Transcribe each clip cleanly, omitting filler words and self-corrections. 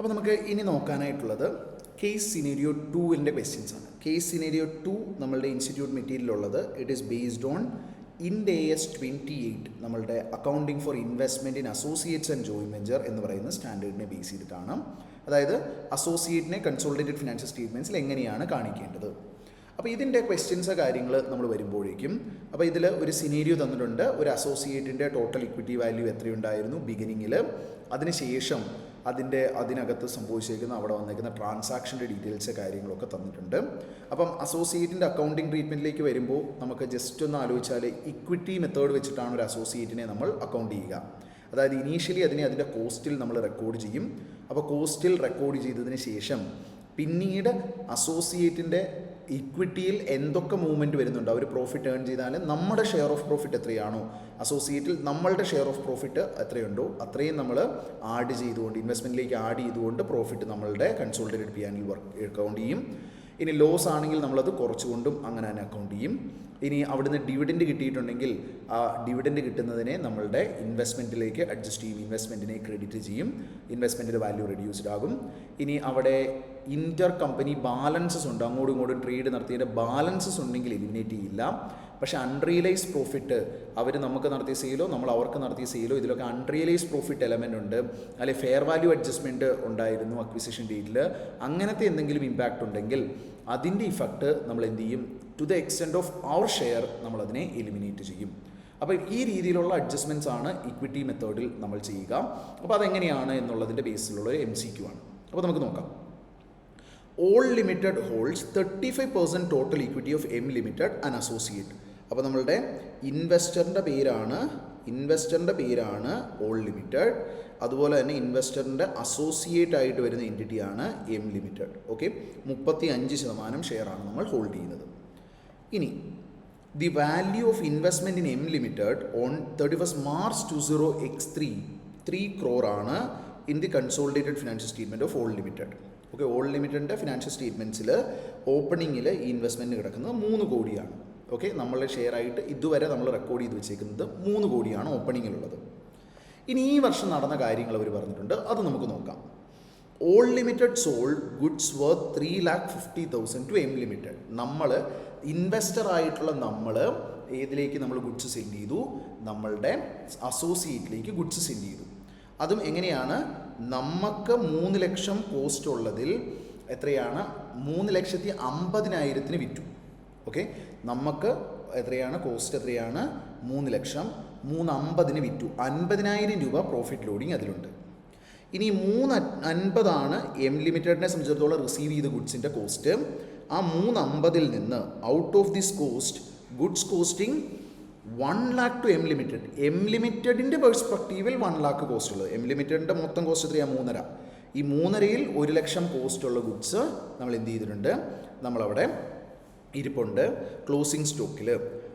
അപ്പോൾ നമുക്ക് ഇനി നോക്കാനായിട്ടുള്ളത് കേസ് സിനേരിയോ 2-ൻ്റെ ക്വസ്റ്റ്യൻസ് ആണ്. കേസ് സിനേരിയോ 2 നമ്മളുടെ ഇൻസ്റ്റിറ്റ്യൂട്ട് മെറ്റീരിയലുള്ളത് it is based on Ind AS 28 നമ്മളുടെ accounting for investment in associates and joint venture എന്ന് പറയുന്ന സ്റ്റാൻഡേർഡിനെ ബേസ് ചെയ്തിട്ടാണ്. അതായത് അസോസിയേറ്റിനെ കൺസോളിഡേറ്റഡ് ഫിനാൻഷ്യൽ സ്റ്റേറ്റ്മെൻറ്റ്സിൽ എങ്ങനെയാണ് കാണിക്കേണ്ടത്. അപ്പോൾ ഇതിൻ്റെ ക്വസ്റ്റ്യൻസ് കാര്യങ്ങൾ നമ്മൾ വരുമ്പോഴേക്കും അപ്പോൾ ഇതിൽ ഒരു സിനേരിയോ തന്നിട്ടുണ്ട്. ഒരു അസോസിയേറ്റിൻ്റെ ടോട്ടൽ ഇക്വിറ്റി വാല്യൂ എത്രയുണ്ടായിരുന്നു ബിഗിനിങ്ങിൽ, അതിനുശേഷം അതിനകത്ത് സംഭവിച്ചിരിക്കുന്ന അവിടെ വന്നിരിക്കുന്ന ട്രാൻസാക്ഷൻ്റെ ഡീറ്റെയിൽസ് കാര്യങ്ങളൊക്കെ തന്നിട്ടുണ്ട്. അപ്പം അസോസിയേറ്റിൻ്റെ അക്കൗണ്ടിങ് ട്രീറ്റ്മെൻറ്റിലേക്ക് വരുമ്പോൾ നമുക്ക് ജസ്റ്റ് ഒന്ന് ആലോചിച്ചാൽ ഇക്വിറ്റി മെത്തേഡ് വെച്ചിട്ടാണ് ഒരു അസോസിയേറ്റിനെ നമ്മൾ അക്കൗണ്ട് ചെയ്യുക. അതായത് ഇനീഷ്യലി അതിൻ്റെ കോസ്റ്റിൽ നമ്മൾ റെക്കോർഡ് ചെയ്യും. അപ്പോൾ കോസ്റ്റിൽ റെക്കോർഡ് ചെയ്തതിന് ശേഷം പിന്നീട് അസോസിയേറ്റിൻ്റെ ഇക്വിറ്റിയിൽ എന്തൊക്കെ മൂവ്മെൻറ്റ് വരുന്നുണ്ട്, അവർ പ്രോഫിറ്റ് ഏൺ ചെയ്താൽ നമ്മുടെ ഷെയർ ഓഫ് പ്രോഫിറ്റ് എത്രയാണോ അസോസിയേറ്റിൽ നമ്മളുടെ ഷെയർ ഓഫ് പ്രോഫിറ്റ് എത്രയുണ്ടോ അത്രയും നമ്മൾ ആഡ് ചെയ്തുകൊണ്ട് ഇൻവെസ്റ്റ്മെൻറ്റിലേക്ക് ആഡ് ചെയ്തുകൊണ്ട് പ്രോഫിറ്റ് നമ്മളുടെ കൺസോളിഡേറ്റഡ് P&L അക്കൗണ്ട് ചെയ്യും. ഇനി ലോസ് ആണെങ്കിൽ നമ്മളത് കുറച്ചുകൊണ്ടും അങ്ങനെ തന്നെ അക്കൗണ്ട് ചെയ്യും. ഇനി അവിടുന്ന് ഡിവിഡൻഡ് കിട്ടിയിട്ടുണ്ടെങ്കിൽ ആ ഡിവിഡൻഡ് കിട്ടുന്നതിനെ നമ്മളുടെ ഇൻവെസ്റ്റ്മെൻറ്റിലേക്ക് അഡ്ജസ്റ്റ് ചെയ്യും, ഇൻവെസ്റ്റ്മെൻറ്റിനെ ക്രെഡിറ്റ് ചെയ്യും, ഇൻവെസ്റ്റ്മെൻറ്റിൻ്റെ വാല്യൂ റെഡ്യൂസ്ഡ് ആകും. ഇനി അവിടെ ഇൻ്റർ കമ്പനി ബാലൻസസ് ഉണ്ട്, അങ്ങോട്ടും ഇങ്ങോട്ടും ട്രേഡ് നടത്തിയതിൻ്റെ ബാലൻസസ് ഉണ്ടെങ്കിൽ എലിമിനേറ്റ് ചെയ്യില്ല. പക്ഷേ അൺറിയലൈസ്ഡ് പ്രോഫിറ്റ് അവർ നമുക്ക് നടത്തിയ സെയിലോ നമ്മൾ അവർക്ക് നടത്തിയ സെയിലോ ഇതിലൊക്കെ അൺറിയലൈസ്ഡ് പ്രോഫിറ്റ് എലമെൻ്റ് ഉണ്ട്, അല്ലെങ്കിൽ ഫെയർ വാല്യൂ അഡ്ജസ്റ്റ്മെൻറ്റ് ഉണ്ടായിരുന്നു അക്വിസിഷൻ ഡേറ്റിൽ, അങ്ങനത്തെ എന്തെങ്കിലും ഇമ്പാക്റ്റ് ഉണ്ടെങ്കിൽ അതിൻ്റെ ഇഫക്റ്റ് നമ്മൾ എന്ത് ചെയ്യും, ടു ദ എക്സ്റ്റെൻറ്റ് ഓഫ് അവർ ഷെയർ നമ്മളതിനെ എലിമിനേറ്റ് ചെയ്യും. അപ്പോൾ ഈ രീതിയിലുള്ള അഡ്ജസ്റ്റ്മെൻറ്റ്സ് ആണ് ഇക്വിറ്റി മെത്തേഡിൽ നമ്മൾ ചെയ്യുക. അപ്പോൾ അതെങ്ങനെയാണ് എന്നുള്ളതിൻ്റെ ബേസിലുള്ള ഒരു MCQ ആണ്. അപ്പോൾ നമുക്ക് നോക്കാം. All limited holds 35% total equity of M limited and associate. അപ്പോൾ നമ്മളുടെ ഇൻവെസ്റ്ററിൻ്റെ പേരാണ് ഓൾ ലിമിറ്റഡ്. അതുപോലെ തന്നെ ഇൻവെസ്റ്ററിൻ്റെ അസോസിയേറ്റ് ആയിട്ട് വരുന്ന എൻറ്റിറ്റിയാണ് M ലിമിറ്റഡ്. ഓക്കെ, 35% ഷെയറാണ് നമ്മൾ ഹോൾഡ് ചെയ്യുന്നത്. ഇനി the value of investment in M limited on 31st March 2023 3 crore ആണ് in the consolidated financial statement of all limited. Okay, all ലിമിറ്റഡിൻ്റെ ഫിനാൻഷ്യൽ സ്റ്റേറ്റ്മെൻറ്റ്സിൽ ഓപ്പണിങ്ങിൽ ഈ ഇൻവെസ്റ്റ്മെൻറ്റ് കിടക്കുന്നത് 3 കോടിയാണ്. ഓക്കെ, നമ്മളുടെ ഷെയർ ആയിട്ട് ഇതുവരെ നമ്മൾ റെക്കോർഡ് ചെയ്ത് വെച്ചേക്കുന്നത് 3 കോടിയാണ് ഓപ്പണിങ്ങിലുള്ളത്. ഇനി ഈ വർഷം നടന്ന കാര്യങ്ങൾ അവർ പറഞ്ഞിട്ടുണ്ട്, അത് നമുക്ക് നോക്കാം. All limited sold goods worth 3,50,000 to M limited. നമ്മൾ ഇൻവെസ്റ്റർ ആയിട്ടുള്ള നമ്മൾ ഏതിലേക്ക് നമ്മൾ ഗുഡ്സ് സെൻഡ് ചെയ്തു, നമ്മളുടെ അസോസിയേറ്റിലേക്ക് ഗുഡ്സ് സെൻഡ് ചെയ്തു. അതും എങ്ങനെയാണ്, നമുക്ക് 3 ലക്ഷം കോസ്റ്റ് ഉള്ളതിൽ എത്രയാണ് 3,50,000 വിറ്റു. ഓക്കെ, നമുക്ക് എത്രയാണ് കോസ്റ്റ്, എത്രയാണ് 3 ലക്ഷം, 350 വിറ്റു, 50,000 രൂപ പ്രോഫിറ്റ് ലോഡിങ് അതിലുണ്ട്. ഇനി 350 M ലിമിറ്റഡിനെ സംബന്ധിച്ചിടത്തോളം റിസീവ് ചെയ്ത ഗുഡ്സിൻ്റെ കോസ്റ്റ്. ആ 350 നിന്ന് out of this cost goods costing 1 lakh to M limited. M ലിമിറ്റഡിൻ്റെ പെർസ്പെക്റ്റീവിൽ 1 lakh കോസ്റ്റ് ഉള്ളത്. M ലിമിറ്റഡിൻ്റെ മൊത്തം കോസ്റ്റ് എത്രയാണ് 3.5. ഈ 3.5-ൽ 1 ലക്ഷം കോസ്റ്റ് ഉള്ള ഗുഡ്സ് നമ്മൾ എന്ത് ചെയ്തിട്ടുണ്ട്, നമ്മളവിടെ ഇരിപ്പുണ്ട് ക്ലോസിംഗ് സ്റ്റോക്കിൽ.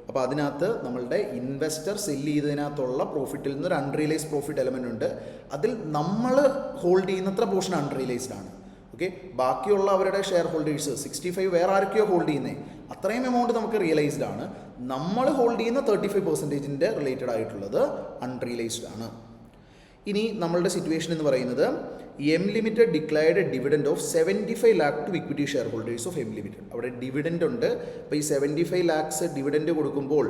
അപ്പോൾ അതിനകത്ത് നമ്മളുടെ ഇൻവെസ്റ്റർ സെല്ല് ചെയ്തതിനകത്തുള്ള പ്രോഫിറ്റിൽ നിന്നൊരു അൺറിയലൈസ്ഡ് പ്രോഫിറ്റ് എലമെൻ്റ് ഉണ്ട്. അതിൽ നമ്മൾ ഹോൾഡ് ചെയ്യുന്നത്ര പോർഷൻ അൺറിയലൈസ്ഡ് ആണ്. ഓക്കെ, ബാക്കിയുള്ള അവരുടെ ഷെയർ ഹോൾഡേഴ്സ് 65 വേറെ ആരൊക്കെയോ ഹോൾഡ് ചെയ്യുന്നത്, അത്രയും എമൗണ്ട് നമുക്ക് റിയലൈസ്ഡ് ആണ്. നമ്മൾ ഹോൾഡ് ചെയ്യുന്ന 35% റിലേറ്റഡ് ആയിട്ടുള്ളത് അൺറിയലൈസ്ഡ് ആണ്. ഇനി നമ്മളുടെ സിറ്റുവേഷൻ എന്ന് പറയുന്നത് M limited declared dividend of 75 lakh to equity shareholders of M limited. അവിടെ ഡിവിഡൻഡ് ഉണ്ട്. അപ്പോൾ ഈ 75 lakhs ഡിവിഡൻഡ് കൊടുക്കുമ്പോൾ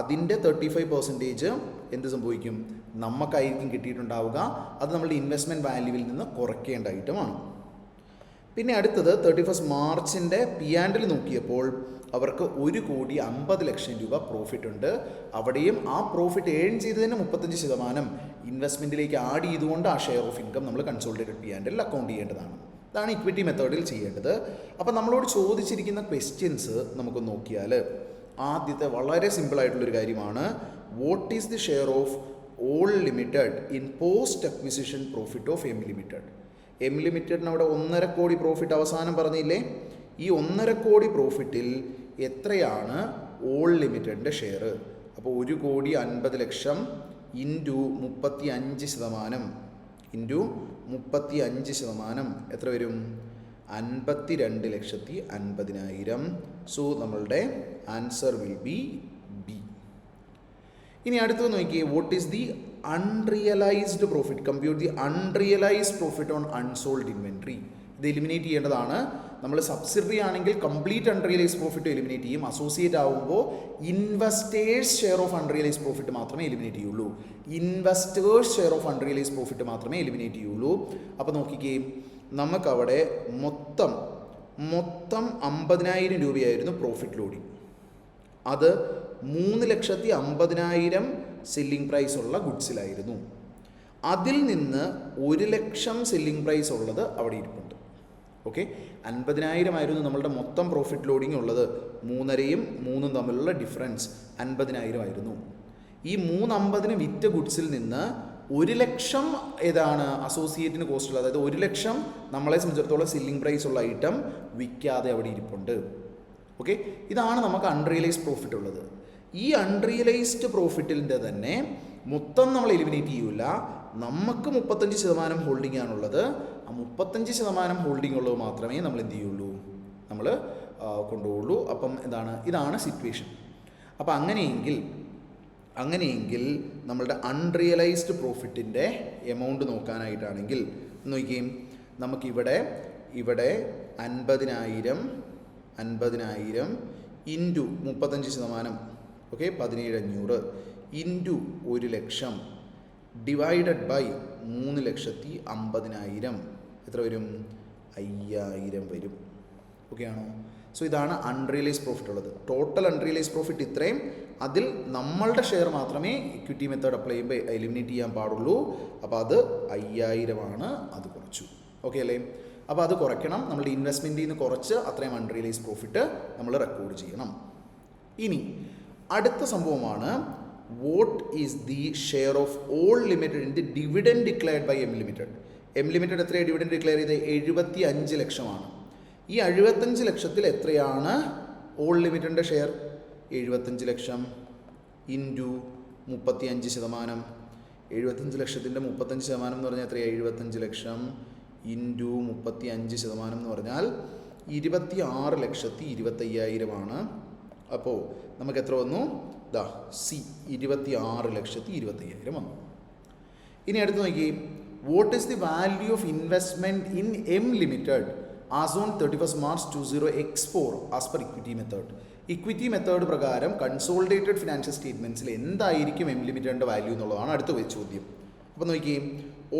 അതിൻ്റെ 35% എന്ത് സംഭവിക്കും, നമുക്കായിരിക്കും കിട്ടിയിട്ടുണ്ടാവുക. അത് നമ്മളുടെ ഇൻവെസ്റ്റ്മെൻറ്റ് വാല്യൂവിൽ നിന്ന് കുറയ്ക്കേണ്ട ഐറ്റമാണ്. പിന്നെ അടുത്തത് 31st മാർച്ചിൻ്റെ P&L നോക്കിയപ്പോൾ അവർക്ക് 1,50,00,000 രൂപ പ്രോഫിറ്റ് ഉണ്ട്. അവിടെയും ആ പ്രോഫിറ്റ് ഏൺ ചെയ്തതിന് 35% ഇൻവെസ്റ്റ്മെൻറ്റിലേക്ക് ആഡ് ചെയ്തുകൊണ്ട് ആ ഷെയർ ഓഫ് ഇൻകം നമ്മൾ കൺസോളിഡേറ്റഡ് P&L അക്കൗണ്ട് ചെയ്യേണ്ടതാണ്. അതാണ് ഇക്വിറ്റി മെത്തേഡിൽ ചെയ്യേണ്ടത്. അപ്പോൾ നമ്മളോട് ചോദിച്ചിരിക്കുന്ന ക്വസ്റ്റ്യൻസ് നമുക്ക് നോക്കിയാൽ ആദ്യത്തെ വളരെ സിമ്പിളായിട്ടുള്ളൊരു കാര്യമാണ്, what is the share of all limited in post acquisition profit of M limited. M ലിമിറ്റഡിന് അവിടെ 1.5 കോടി പ്രോഫിറ്റ് അവസാനം പറഞ്ഞില്ലേ, ഈ 1.5 കോടി പ്രോഫിറ്റിൽ എത്രയാണ് ഓൾ ലിമിറ്റഡിൻ്റെ ഷെയർ. അപ്പോൾ 1,50,00,000 ഇൻറ്റു 35% എത്ര വരും, 52,50,000. സോ നമ്മളുടെ ആൻസർ വിൽ ബി ബി. ഇനി അടുത്തത് നോക്കിയേ, what is the unrealised profit, compute the unrealised profit on unsold inventory. ഇത് എലിമിനേറ്റ് ചെയ്യേണ്ടതാണ്. നമ്മൾ സബ്സിഡറി ആണെങ്കിൽ കംപ്ലീറ്റ് അൺറിയലൈസ് പ്രോഫിറ്റ് എലിമിനേറ്റ് ചെയ്യും. അസോസിയേറ്റ് ആകുമ്പോൾ investors share of unrealised profit മാത്രമേ എലിമിനേറ്റ് ചെയ്യുള്ളൂ. Investors share of unrealised profit മാത്രമേ എലിമിനേറ്റ് ചെയ്യുള്ളൂ. അപ്പോൾ നോക്കിക്കേ, നമുക്കവിടെ മൊത്തം 50,000 രൂപയായിരുന്നു പ്രോഫിറ്റ് ലോഡിങ്. അത് 3,50,000 സെല്ലിംഗ് പ്രൈസ് ഉള്ള ഗുഡ്സിലായിരുന്നു. അതിൽ നിന്ന് 1,00,000 സെല്ലിംഗ് പ്രൈസ് ഉള്ളത് അവിടെ ഇരിപ്പുണ്ട്. ഓക്കെ, 50,000 ആയിരുന്നു നമ്മളുടെ മൊത്തം പ്രോഫിറ്റ് ലോഡിങ് ഉള്ളത്. 3.5-ഉം 3-ഉം തമ്മിലുള്ള ഡിഫറൻസ് 50,000 ആയിരുന്നു. ഈ 350 വിറ്റ ഗുഡ്സിൽ നിന്ന് 1,00,000 ഏതാണ് അസോസിയേറ്റിന് കോസ്റ്റ് ഉള്ളത്, അതായത് 1,00,000 നമ്മളെ സംബന്ധിച്ചിടത്തോളം സെല്ലിംഗ് പ്രൈസ് ഉള്ള ഐറ്റം വിൽക്കാതെ അവിടെ ഇരിപ്പുണ്ട്. ഓക്കെ, ഇതാണ് നമുക്ക് അൺറിയലൈസ്ഡ് പ്രോഫിറ്റ് ഉള്ളത്. ഈ അൺറിയലൈസ്ഡ് പ്രോഫിറ്റിൻ്റെ തന്നെ മൊത്തം നമ്മൾ എലിമിനേറ്റ് ചെയ്യൂല. നമുക്ക് 35% ഹോൾഡിംഗ് ആണുള്ളത്. ആ 35% ഹോൾഡിംഗ് ഉള്ളത് മാത്രമേ നമ്മൾ എന്ത് ചെയ്യുള്ളൂ, നമ്മൾ കൊണ്ടുപോകുള്ളൂ. അപ്പം ഇതാണ് സിറ്റുവേഷൻ. അപ്പം അങ്ങനെയെങ്കിൽ നമ്മളുടെ അൺറിയലൈസ്ഡ് പ്രോഫിറ്റിൻ്റെ എമൗണ്ട് നോക്കാനായിട്ടാണെങ്കിൽ നോക്കിയും നമുക്കിവിടെ 50,000 into 35%, okay, 17,500 into 1,00,000 divided by 3,50,000 എത്ര വരും? 5,000 വരും. ഓക്കെ ആണോ? സോ ഇതാണ് അൺറിയലൈസ്ഡ് പ്രോഫിറ്റ് ഉള്ളത്. ടോട്ടൽ അൺറിയലൈസ്ഡ് പ്രോഫിറ്റ് ഇത്രയും. അതിൽ നമ്മളുടെ ഷെയർ മാത്രമേ ഇക്വിറ്റി മെത്തേഡ് അപ്ലൈ ചെയ്യുമ്പോൾ എലിമിനേറ്റ് ചെയ്യാൻ പാടുള്ളൂ. അപ്പോൾ അത് 5,000 ആണ്. അത് കുറച്ചു. ഓക്കെ അല്ലേ? അപ്പോൾ അത് കുറയ്ക്കണം. നമ്മളുടെ ഇൻവെസ്റ്റ്മെൻറ്റിൽ നിന്ന് കുറച്ച് അത്രയും അൺറിയലൈസ്ഡ് പ്രോഫിറ്റ് നമ്മൾ റെക്കോർഡ് ചെയ്യണം. ഇനി അടുത്ത സംഭവമാണ്, what is the share of all limited in the dividend declared by M limited. M limited എത്രയാണ് ഡിവിഡൻഡ് ഡിക്ലെയർ ചെയ്ത്? 75 ലക്ഷമാണ്. ഈ 75 ലക്ഷത്തിൽ എത്രയാണ് ഓൾ ലിമിറ്റഡിൻ്റെ ഷെയർ? 75 ലക്ഷം ഇൻറ്റു 35%. 75 ലക്ഷത്തിൻ്റെ 35% എന്ന് പറഞ്ഞാൽ എത്രയാണ്? 75 ലക്ഷം ഇൻറ്റു 35% എന്ന് പറഞ്ഞാൽ 26,25,000 അപ്പോൾ നമുക്ക് എത്ര വന്നു? സി 26,25,000 വന്നു. ഇനി അടുത്ത് നോക്കി, what is the value of investment in M limited as on 31 March 2024 as per equity method. Equity method പ്രകാരം കൺസോളിഡേറ്റഡ് ഫിനാൻഷ്യൽ സ്റ്റേറ്റ്മെൻറ്റ്സിൽ എന്തായിരിക്കും എം ലിമിറ്റഡിൻ്റെ വാല്യൂ എന്നുള്ളതാണ് അടുത്ത ചോദ്യം. അപ്പോൾ നോക്കി,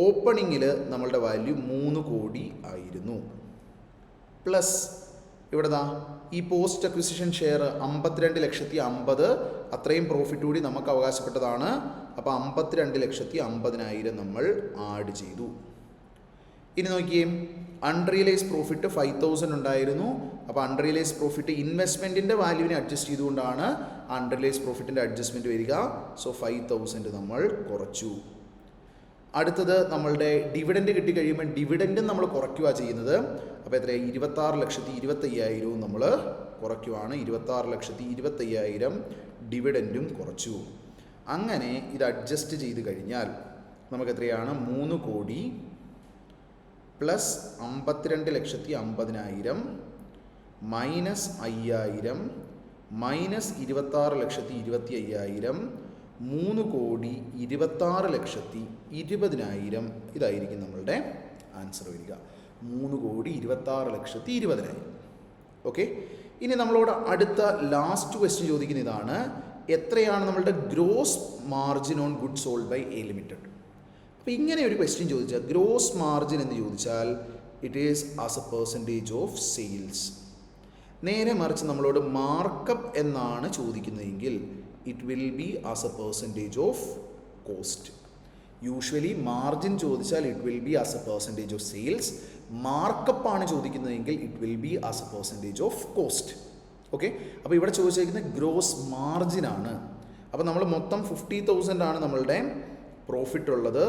ഓപ്പണിങ്ങിൽ നമ്മളുടെ വാല്യൂ 3 കോടി ആയിരുന്നു. പ്ലസ് ഇവിടെ ഈ പോസ്റ്റ് അക്വിസിഷൻ ഷെയർ 52,50,000 അത്രയും പ്രോഫിറ്റ് കൂടി നമുക്ക് അവകാശപ്പെട്ടതാണ്. അപ്പോൾ 52,50,000 നമ്മൾ ആഡ് ചെയ്തു. ഇനി നോക്കിയേ, അൺറിയലൈസ് പ്രോഫിറ്റ് 5,000 ഉണ്ടായിരുന്നു. അപ്പോൾ അൺറിയലൈസ് പ്രോഫിറ്റ് ഇൻവെസ്റ്റ്മെൻറ്റിൻ്റെ വാല്യൂവിനെ അഡ്ജസ്റ്റ് ചെയ്തുകൊണ്ടാണ് അൺറിയലൈസ് പ്രോഫിറ്റിൻ്റെ അഡ്ജസ്റ്റ്മെൻറ്റ് വരിക. സോ 5,000 നമ്മൾ കുറച്ചു. അടുത്തത് നമ്മളുടെ ഡിവിഡൻഡ് കിട്ടിക്കഴിയുമ്പോൾ ഡിവിഡൻറ്റും നമ്മൾ കുറയ്ക്കുക ചെയ്യുന്നത്. അപ്പോൾ എത്രയാണ്? 26,25,000 നമ്മൾ കുറയ്ക്കുവാണ്. 26,25,000 ഡിവിഡൻറ്റും കുറച്ചു. അങ്ങനെ ഇത് അഡ്ജസ്റ്റ് ചെയ്ത് കഴിഞ്ഞാൽ നമുക്ക് എത്രയാണ്? 3 കോടി പ്ലസ് 52,50,000 മൈനസ് 5,000 മൈനസ് 26,25,000 3 കോടി 26,20,000 ഇതായിരിക്കും നമ്മളുടെ ആൻസർ വരിക. 3 കോടി 26,20,000. ഓക്കെ, ഇനി നമ്മളോട് അടുത്ത ലാസ്റ്റ് ക്വസ്റ്റ്യൻ ചോദിക്കുന്ന ഇതാണ്, എത്രയാണ് നമ്മളുടെ gross margin on good sold by A limited. അപ്പോൾ ഇങ്ങനെ ഒരു ക്വസ്റ്റ്യൻ ചോദിച്ചാൽ ഗ്രോസ് മാർജിൻ എന്ന് ചോദിച്ചാൽ it is as a percentage of sales. നേരെ മറിച്ച് നമ്മളോട് മാർക്കപ്പ് എന്നാണ് ചോദിക്കുന്നതെങ്കിൽ it will be as a percentage of cost. Usually margin ചോദിച്ചാൽ it will be as a percentage of sales. Markup ആണ് ചോദിക്കുന്നതെങ്കിൽ it will be as a percentage of cost. Okay, അപ്പോൾ ഇവിടെ ചോദിച്ചിരിക്കുന്നത് ഗ്രോസ് മാർജിൻ ആണ്. അപ്പോൾ നമ്മൾ മൊത്തം 50,000 ആണ് നമ്മളുടെ പ്രോഫിറ്റ് ഉള്ളത്.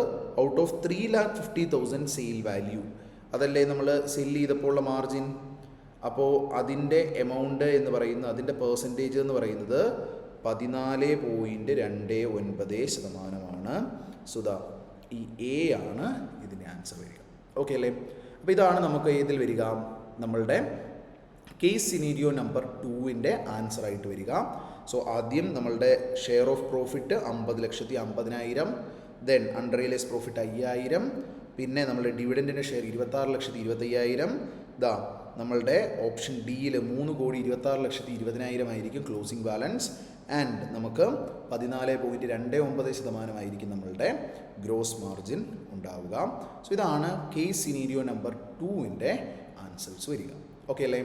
ഔട്ട് ഓഫ് 3,50,000 സെയിൽ വാല്യൂ, അതല്ലേ നമ്മൾ സെല് ചെയ്തപ്പോൾ ഉള്ള മാർജിൻ. അപ്പോൾ അതിൻ്റെ എമൗണ്ട് എന്ന് പറയുന്നത്, അതിൻ്റെ പെർസെൻറ്റേജ് എന്ന് പറയുന്നത് 14.29% സോ ഈ എ ആണ് ഇതിൻ്റെ ആൻസർ വരിക. ഓക്കെ അല്ലേ? അപ്പോൾ ഇതാണ് നമുക്ക് ഏതിൽ വരിക? നമ്മളുടെ കേസ് സിനീരിയോ നമ്പർ 2ൻ്റെ ആൻസറായിട്ട് വരിക. സോ ആദ്യം നമ്മളുടെ share of profit 50,50,000, then unrealised profit 5000, പിന്നെ നമ്മുടെ ഡിവിഡൻറ്റിൻ്റെ ഷെയർ 26,25,000. ദാ നമ്മളുടെ ഓപ്ഷൻ ഡിയിൽ 3,26,20,000 ആയിരിക്കും ക്ലോസിംഗ് ബാലൻസ്. ആൻഡ് നമുക്ക് 14.29% ആയിരിക്കും നമ്മളുടെ ഗ്രോസ് മാർജിൻ ഉണ്ടാവുക. സോ ഇതാണ് കേസ് സിനീരിയോ നമ്പർ 2ൻ്റെ ആൻസേഴ്സ് വരിക. ഓക്കെ അല്ലേ?